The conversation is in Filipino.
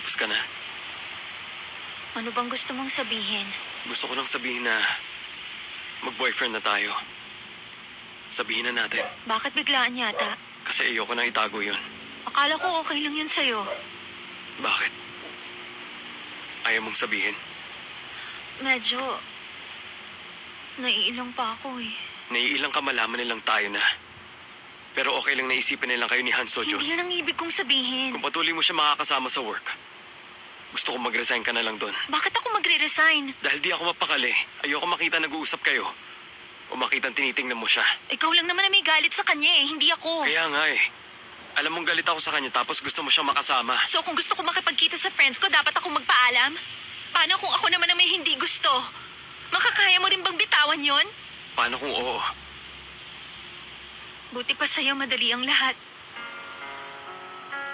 Tapos ka na? Ano bang gusto mong sabihin? Gusto ko lang sabihin na mag-boyfriend na tayo. Sabihin na natin. Bakit biglaan yata? Kasi ayoko nang itago yun. Akala ko okay lang yun sa'yo. Bakit? Ayaw mong sabihin? Medyo... naiilang pa ako eh. Naiilang ka malaman nilang tayo na. Pero okay lang naisipin nilang kayo ni Han Seo-jun. Hindi yun ang ibig kong sabihin. Kung patuloy mo siya makakasama sa work, gusto kong mag-resign ka na lang doon. Bakit ako magre-resign? Dahil di ako mapakali. Ayoko makita nag-uusap kayo. O makita tinitingnan mo siya. Ikaw lang naman na may galit sa kanya eh, hindi ako. Kaya nga eh. Alam mong galit ako sa kanya tapos gusto mo siyang makasama. So kung gusto ko makipagkita sa friends ko, dapat ako magpaalam? Paano kung ako naman na may hindi gusto? Makakaya mo rin bang bitawan yon? Paano kung oo? Buti pa sa'yo madali ang lahat.